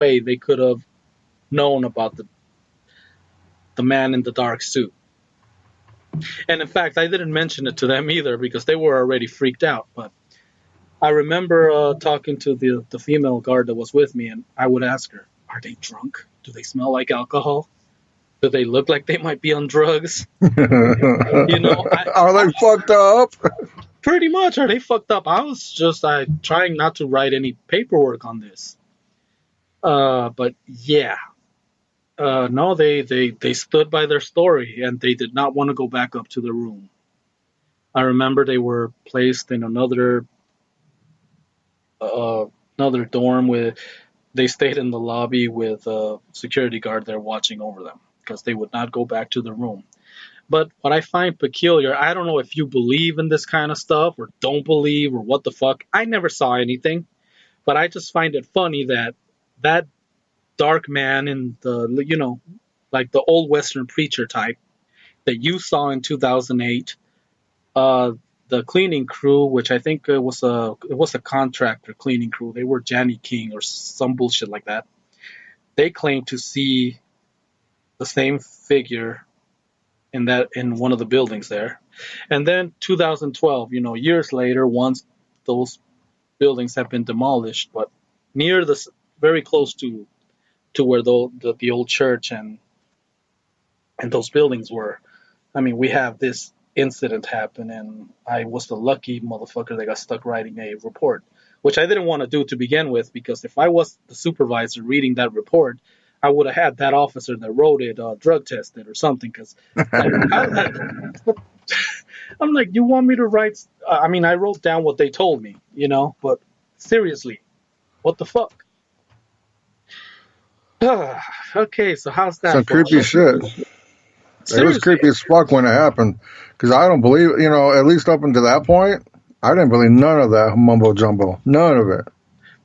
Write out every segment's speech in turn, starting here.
way they could have known about the man in the dark suit. And in fact, I didn't mention it to them either because they were already freaked out. But I remember talking to the female guard that was with me, and I would ask her, "Are they drunk? Do they smell like alcohol? Do they look like they might be on drugs?" You know, Are they fucked up? pretty much are they fucked up. I was just trying not to write any paperwork on this. But yeah, no, they stood by their story and they did not want to go back up to the room. I remember they were placed in uh, another dorm with. They stayed in the lobby with a security guard there watching over them because they would not go back to the room. But what I find peculiar, I don't know if you believe in this kind of stuff or don't believe or what the fuck. I never saw anything, but I just find it funny that that dark man in like the old Western preacher type that you saw in 2008, uh, the cleaning crew, which I think it was a contractor cleaning crew. They were Janny King or some bullshit like that. They claimed to see the same figure in one of the buildings there. And then 2012, years later, once those buildings have been demolished, but near this, very close to where the old church and those buildings were. I mean, we have this incident happen, and I was the lucky motherfucker that got stuck writing a report, which I didn't want to do to begin with, because if I was the supervisor reading that report, I would have had that officer that wrote it drug tested or something. Because like, I'm like, you want me to write? I mean, I wrote down what they told me, but seriously, what the fuck? Okay, so how's that Some for creepy shit. It was seriously? creepy as fuck when it happened. Because I don't believe, at least up until that point, I didn't believe none of that mumbo jumbo. None of it.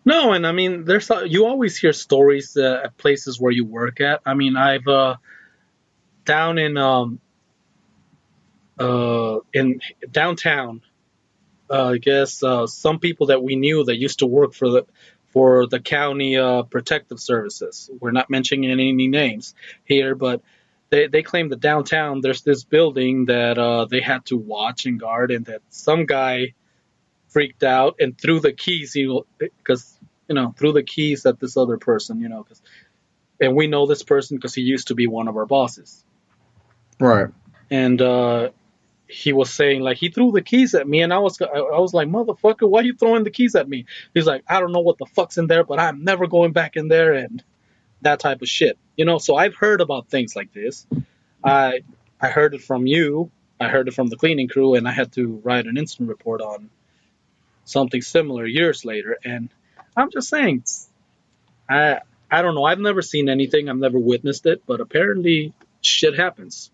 No, and I mean, you always hear stories at places where you work at. I mean, I've down in downtown. I guess some people that we knew that used to work for the county protective services. We're not mentioning any names here, but they claim that downtown there's this building that they had to watch and guard, and that some guy freaked out and threw the keys. Because threw the keys at this other person. And we know this person because he used to be one of our bosses. Right. And he was saying like he threw the keys at me, and I was like, motherfucker, why are you throwing the keys at me? He's like, I don't know what the fuck's in there, but I'm never going back in there, and that type of shit. So I've heard about things like this. I I heard it from you. I heard it from the cleaning crew, and I had to write an incident report on something similar years later. And I'm just saying, I I don't know. I've never seen anything. I've never witnessed it, but apparently shit happens.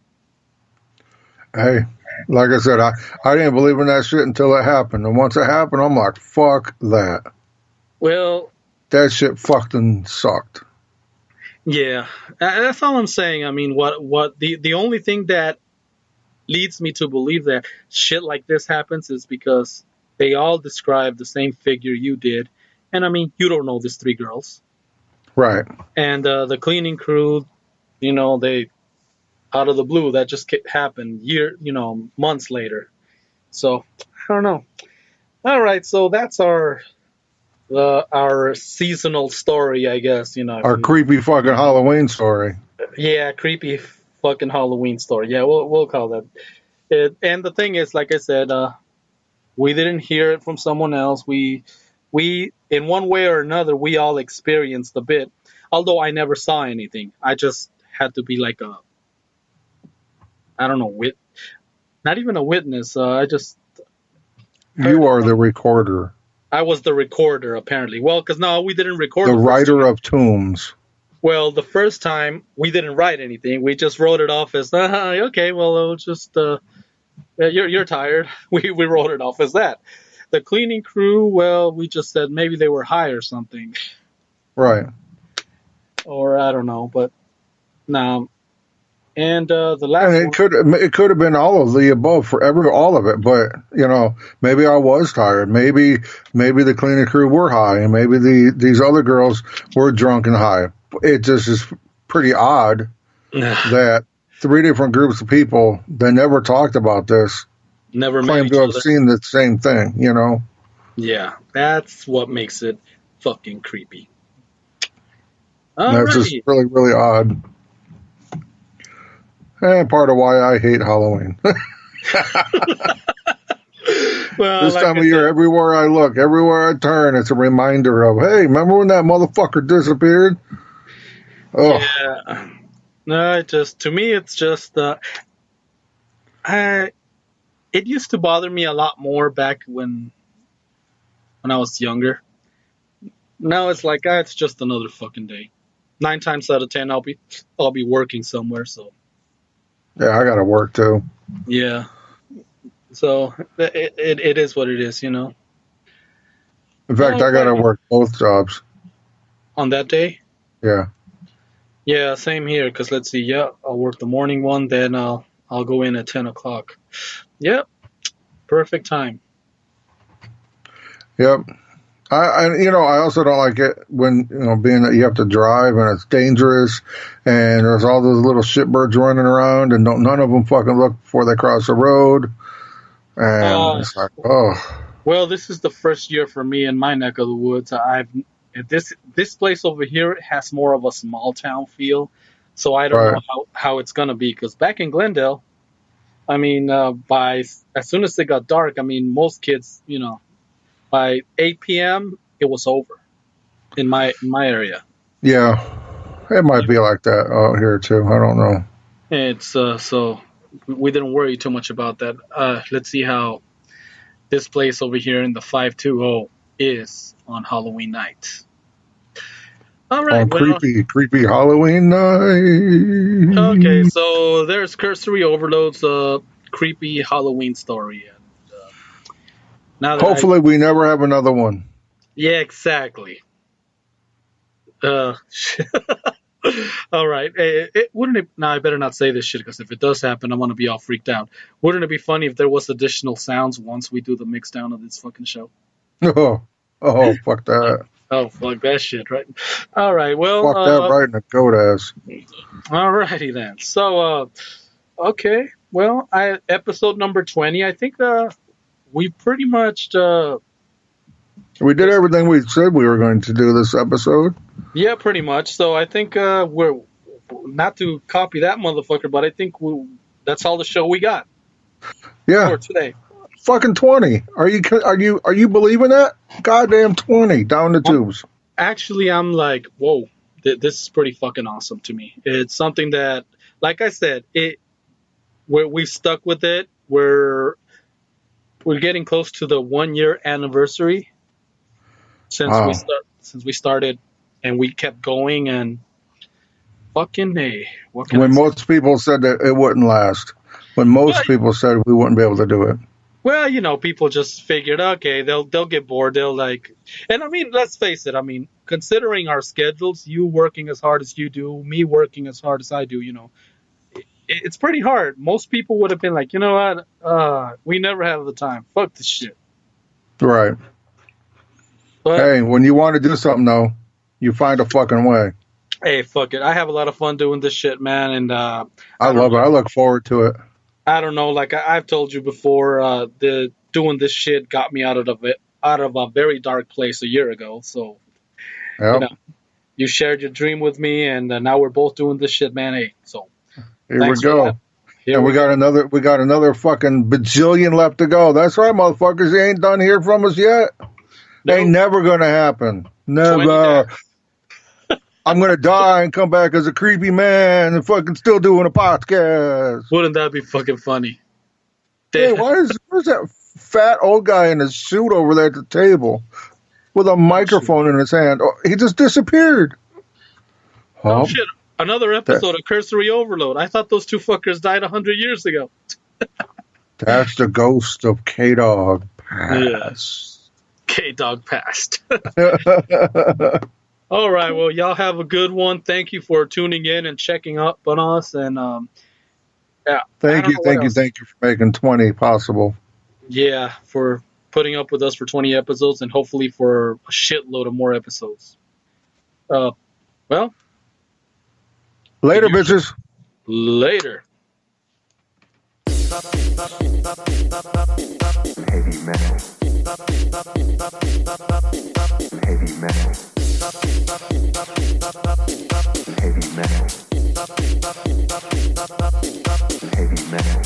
Hey, like I said, I didn't believe in that shit until it happened. And once it happened, I'm like, fuck that. Well, That shit fucking sucked. yeah, that's all I'm saying. I mean, what the only thing that leads me to believe that shit like this happens is because they all describe the same figure you did, and I mean, you don't know these three girls, Right. and the cleaning crew, they out of the blue that just happened months later. So I don't know. All right, so that's our seasonal story, I guess. If Our you, creepy fucking Halloween story. yeah, creepy fucking Halloween story. Yeah, we'll call that it. And the thing is, like I said, we didn't hear it from someone else. We in one way or another we all experienced a bit. Although I never saw anything, I just had to be like a I don't know not even a witness. I just heard You it are from. the recorder, I was the recorder apparently. Well, because no, we didn't record the the first writer time. of tombs. Well, the first time we didn't write anything. We just wrote it off as okay. Well, it'll just yeah, you're tired. We wrote it off as that. The cleaning crew, well, we just said maybe they were high or something, Right. or I don't know. But no, And the And last one, it could have been all of the above for all of it, but maybe I was tired. Maybe the cleaning crew were high, and maybe these other girls were drunk and high. It just is pretty odd that three different groups of people that never talked about this never met claim each to have other. seen the same thing. Yeah, that's what makes it fucking creepy. That's just Alrighty. really really odd, and part of why I hate Halloween. Well, This like time I of year, said, everywhere I look, everywhere I turn, it's a reminder of, hey, remember when that motherfucker disappeared? Oh, yeah. No, to me, it's just I. It used to bother me a lot more back when I was younger. Now it's like it's just another fucking day. 9 times out of 10, I'll be working somewhere. So yeah, I got to work too. yeah. So it is what it is, In fact, I got to Alrighty. work both jobs. On that day, Yeah. yeah, same here. Cause let's see, yeah, I'll work the morning one, then I'll go in at 10 o'clock. Yep, perfect time. Yep. I also don't like it when, being that you have to drive and it's dangerous and there's all those little shitbirds running around and none of them fucking look before they cross the road. And Uh, it's like, oh, well, this is the first year for me in my neck of the woods. This place over here has more of a small town feel, so I don't know right. how it's gonna be. Because back in Glendale, I mean, by as soon as it got dark, I mean, most kids, by 8 p.m. it was over in my area. Yeah. It might be like that out here too. I don't know. It's so we didn't worry too much about that. Let's see how this place over here in the 520 is on Halloween night. All right, On well, creepy Halloween okay, night. so there's Cursory Overload's creepy Halloween story, and now that I Hopefully, we never have another one. yeah, exactly. Uh, all right. Wouldn't it? Now I better not say this shit because if it does happen, I'm gonna be all freaked out. Wouldn't it be funny if there was additional sounds once we do the mix down of this fucking show? Fuck that. Oh, fuck that shit, right? All right. Well, Fuck that right in the goat ass. all righty then. So, okay. Well, episode number 20. I think we pretty much We did everything we said we were going to do this episode. yeah, pretty much. So I think we're not to copy that motherfucker, but I think that's all the show we got Yeah, for today. fucking 20. Are you believing that? Goddamn 20 down the tubes. Actually, I'm like, whoa, this is pretty fucking awesome to me. It's something that, like I said, we've stuck with it. We're getting close to the 1 year anniversary Wow. since we started, and we kept going, and fucking hey, what can I When say? most people said that it wouldn't last. When Well, most people said we wouldn't be able to do it. well, people just figured, okay, they'll get bored. They'll like, and I mean, let's face it. I mean, considering our schedules, you working as hard as you do, me working as hard as I do, it's pretty hard. Most people would have been like, you know what? We never have the time. Fuck this shit. Right. But Hey, when you want to do something, though, you find a fucking way. hey, fuck it. I have a lot of fun doing this shit, man. And I I don't love it. know. I look forward to it. I don't know. Like I've told you before, the doing this shit got me out of a very dark place a year ago. So you Yep. know, you shared your dream with me, and now we're both doing this shit, man. Hey, so Here we thanks for that. go. Here And we go. we got another fucking bajillion left to go. That's right, motherfuckers. You ain't done hearing from us yet. Ain't No, never gonna happen. 20 Never. days. I'm gonna die and come back as a creepy man and fucking still doing a podcast. Wouldn't that be fucking funny? Hey, where's that fat old guy in his suit over there at the table with a microphone in his hand? Oh, he just disappeared. Oh Oh, shit! Another episode of Cursory Overload. I thought those two fuckers died 100 years ago. that's the ghost of K-Dog Yeah, Pass. K Dog passed. All right, well, y'all have a good one. Thank you for tuning in and checking up on us, and Yeah, I don't know what else. Thank you for making 20 possible. Yeah, for putting up with us for 20 episodes and hopefully for a shitload of more episodes. Uh, well, the Later, usual. bitches. Later. Heavy metal. Heavy metal. Heavy metal. Heavy metal.